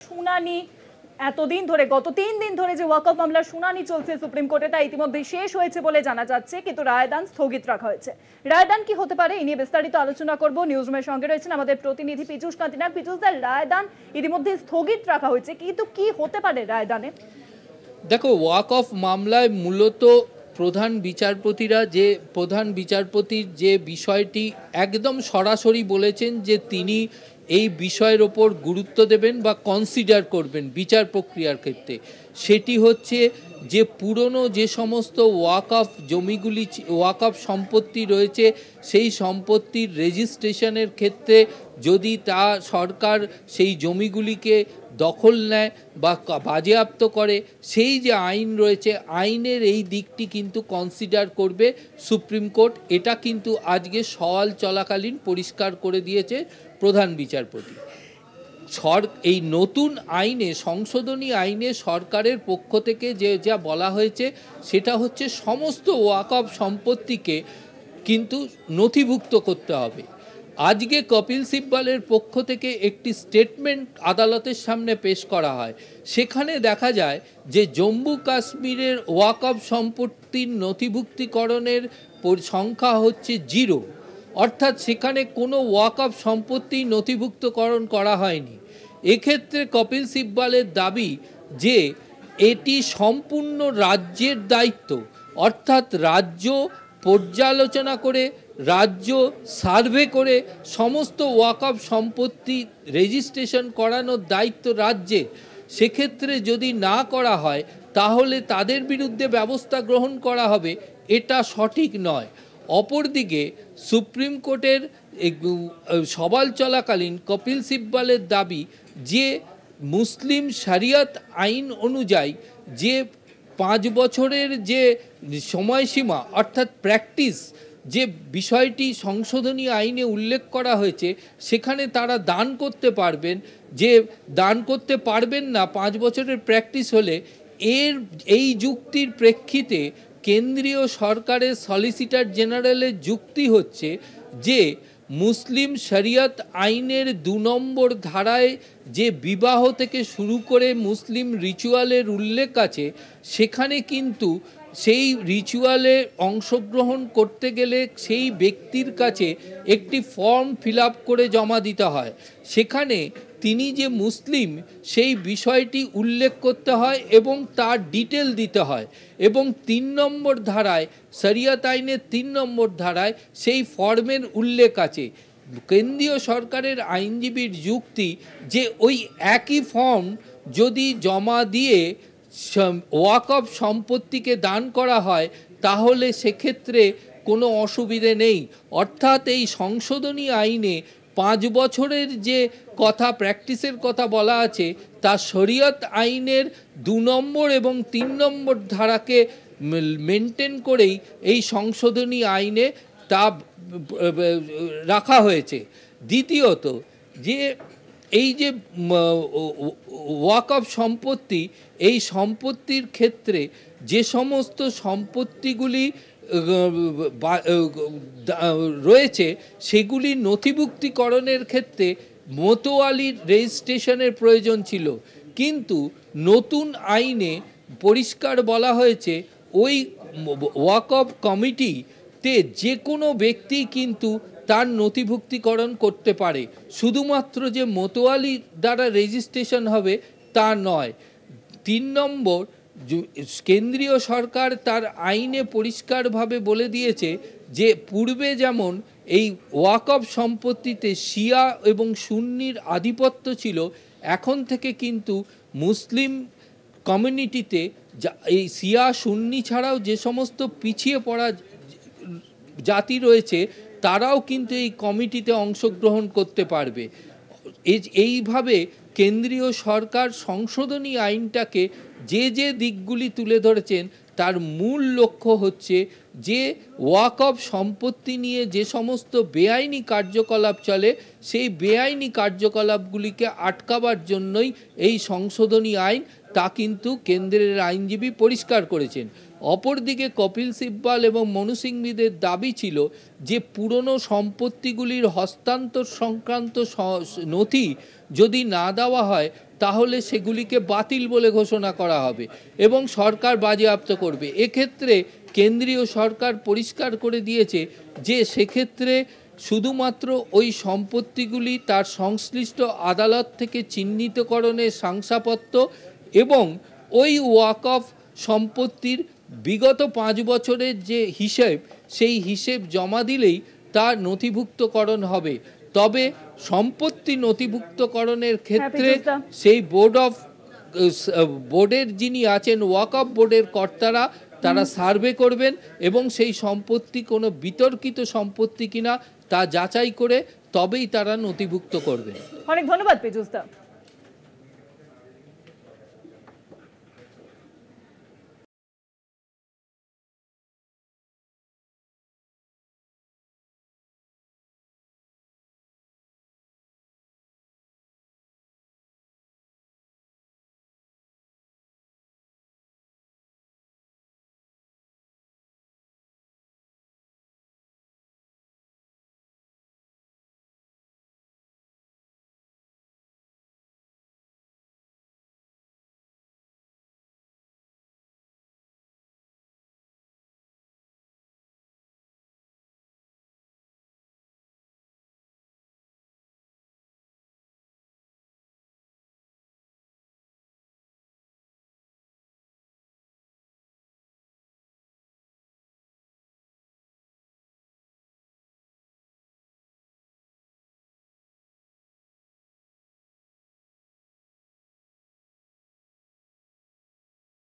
শুনানি এতদিন ধরে গত 3 দিন ধরে যে ওয়াকফ মামলার শুনানি চলছে সুপ্রিম কোর্টে তা ইতিমধ্যে শেষ হয়েছে বলে জানা যাচ্ছে, কিন্তু রায়দান স্থগিত রাখা হয়েছে। রায়দান কি হতে পারে এই নিয়ে বিস্তারিত আলোচনা করব। নিউজরুমের সঙ্গে রয়েছেন আমাদের প্রতিনিধি পীযূষ কান্তিনাগ। পীযূষদার, রায়দান ইতিমধ্যে স্থগিত রাখা হয়েছে, কিন্তু কি হতে পারে রায়দানে? দেখো, ওয়াকফ মামলায় মূলত প্রধান বিচারপতির যে বিষয়টি একদম সরাসরি বলেছেন যে তিনি এই বিষয়ের ওপর গুরুত্ব দেবেন বা কনসিডার করবেন বিচার প্রক্রিয়ার ক্ষেত্রে, সেটি হচ্ছে যে পুরনো যে সমস্ত ওয়াকফ সম্পত্তি রয়েছে সেই সম্পত্তির রেজিস্ট্রেশনের ক্ষেত্রে যদি তা সরকার সেই জমিগুলিকে দখল নেয় বা বাজেয়াপ্ত করে, সেই যে আইন রয়েছে আইনের এই দিকটি কিন্তু কনসিডার করবে সুপ্রিম কোর্ট। এটা কিন্তু আজকে সওয়াল চলাকালীন পরিষ্কার করে দিয়েছে প্রধান বিচারপতি। এই নতুন আইনে, সংশোধনী আইনে সরকারের পক্ষ থেকে যা বলা হয়েছে সেটা হচ্ছে সমস্ত ওয়াকফ সম্পত্তিকে কিন্তু নথিভুক্ত করতে হবে। আজকে কপিল সিব্বলের পক্ষ থেকে একটি স্টেটমেন্ট আদালতের সামনে পেশ করা হয়, সেখানে দেখা যায় যে জম্মু কাশ্মীরের ওয়াকফ সম্পত্তির নথিভুক্তিকরণের সংখ্যা হচ্ছে 0, অর্থাৎ সেখানে কোনো ওয়াকফ সম্পত্তি নথিভুক্তকরণ করা হয়নি। এক্ষেত্রে কপিল সিব্বলের দাবি যে এটি সম্পূর্ণ রাজ্যের দায়িত্ব, অর্থাৎ রাজ্য পর্যালোচনা করে, রাজ্য সার্ভে করে সমস্ত ওয়াকফ সম্পত্তি রেজিস্ট্রেশন করানোর দায়িত্ব রাজ্যের। সেক্ষেত্রে যদি না করা হয় তাহলে তাদের বিরুদ্ধে ব্যবস্থা গ্রহণ করা হবে, এটা সঠিক নয়। অপরদিকে সুপ্রিম কোর্টের সওয়াল চলাকালীন কপিল সিব্বলের দাবি যে মুসলিম শরিয়ত আইন অনুযায়ী যে 5 বছরের যে সময়সীমা অর্থাৎ প্র্যাকটিস, যে বিষয়টি সংশোধনী আইনে উল্লেখ করা হয়েছে, সেখানে তারা দান করতে পারবেন, যে দান করতে পারবেন না 5 বছরের প্র্যাকটিস হলে। এই যুক্তির প্রেক্ষিতে কেন্দ্রীয় সরকারের সলিসিটর জেনারেলের যুক্তি হচ্ছে যে মুসলিম শরিয়ত আইনের 2 নম্বর ধারায় যে বিবাহ থেকে শুরু করে মুসলিম রিচুয়ালের উল্লেখ আছে, সেখানে কিন্তু সেই রিচুয়ালে অংশগ্রহণ করতে গেলে সেই ব্যক্তির কাছে একটি ফর্ম ফিল আপ করে জমা দিতে হয়। সেখানে তিনি যে মুসলিম সেই বিষয়টি উল্লেখ করতে হয় এবং তার ডিটেল দিতে হয়, এবং 3 নম্বর ধারায়, শরিয়ত আইনের 3 নম্বর ধারায় সেই ফর্মের উল্লেখ আছে। কেন্দ্রীয় সরকারের আইনজীবীর যুক্তি যে ওই একই ফর্ম যদি জমা দিয়ে ওয়াকফ সম্পত্তিকে দান করা হয় তাহলে সেক্ষেত্রে কোনো অসুবিধে নেই। অর্থাৎ এই সংশোধনী আইনে 5 বছরের যে কথা, প্র্যাকটিসের কথা বলা আছে, তা শরিয়ত আইনের 2 নম্বর এবং 3 নম্বর ধারাকে মেনটেন করেই এই সংশোধনী আইনে তা রাখা হয়েছে। দ্বিতীয়ত, যে এই যে ওয়াকফ সম্পত্তি, এই সম্পত্তির ক্ষেত্রে যে সমস্ত সম্পত্তিগুলি রয়েছে সেগুলি নথিভুক্তিকরণের ক্ষেত্রে মোতোয়ালির রেজিস্ট্রেশনের প্রয়োজন ছিল, কিন্তু নতুন আইনে পরিষ্কার বলা হয়েছে ওই ওয়াকফ কমিটিতে যে কোনো ব্যক্তি কিন্তু তার নথিভুক্তিকরণ করতে পারে, শুধুমাত্র যে মোতোয়ালি দ্বারা রেজিস্ট্রেশন হবে তা নয়। 3 নম্বর, কেন্দ্রীয় সরকার তার আইনে পরিষ্কারভাবে বলে দিয়েছে যে পূর্বে যেমন এই ওয়াকফ সম্পত্তিতে শিয়া এবং সুন্নির আধিপত্য ছিল, এখন থেকে কিন্তু মুসলিম কমিউনিটিতে এই শিয়া সুন্নি ছাড়াও যে সমস্ত পিছিয়ে পড়া জাতি রয়েছে তারাও কিন্তু এই কমিটিতে অংশগ্রহণ করতে পারবে। এইভাবে কেন্দ্রীয় সরকার সংশোধনী আইনটাকে যে দিকগুলি তুলে ধরেছেন তার মূল লক্ষ্য হচ্ছে যে ওয়াকফ সম্পত্তি নিয়ে যে সমস্ত বেআইনি কার্যকলাপ চলে সেই বেআইনি কার্যকলাপগুলিকে আটকাবার জন্যই এই সংশোধনী আইন, তা কিন্তু কেন্দ্রের আইনজীবী পরিষ্কার করেছেন। অপরদিকে কপিল সিব্বল এবং মনু সিংভিদের দাবি ছিল যে পুরনো সম্পত্তিগুলির হস্তান্তর সংক্রান্ত নথি যদি না দেওয়া হয় তাহলে সেগুলিকে বাতিল বলে ঘোষণা করা হবে এবং সরকার বাজেয়াপ্ত করবে। এক্ষেত্রে কেন্দ্রীয় সরকার পরিষ্কার করে দিয়েছে যে সেক্ষেত্রে শুধুমাত্র ওই সম্পত্তিগুলি তার সংশ্লিষ্ট আদালত থেকে চিহ্নিতকরণের শংসাপত্র এবং ওই ওয়াকফ সম্পত্তির বিগত 5 বছরের যে হিসেব সেই হিসেব জমা দিলেই তার নথিভুক্তকরণ হবে। তবে সম্পত্তি নথিভুক্তকরণের ক্ষেত্রে সেই বোর্ডের যিনি আছেন ওয়াকফ বোর্ডের কর্তারা তারা সার্ভে করবেন এবং সেই সম্পত্তি কোনো বিতর্কিত সম্পত্তি কিনা তা যাচাই করে তবেই তারা নথিভুক্ত করবেন। অনেক ধন্যবাদ পীযূষ দা।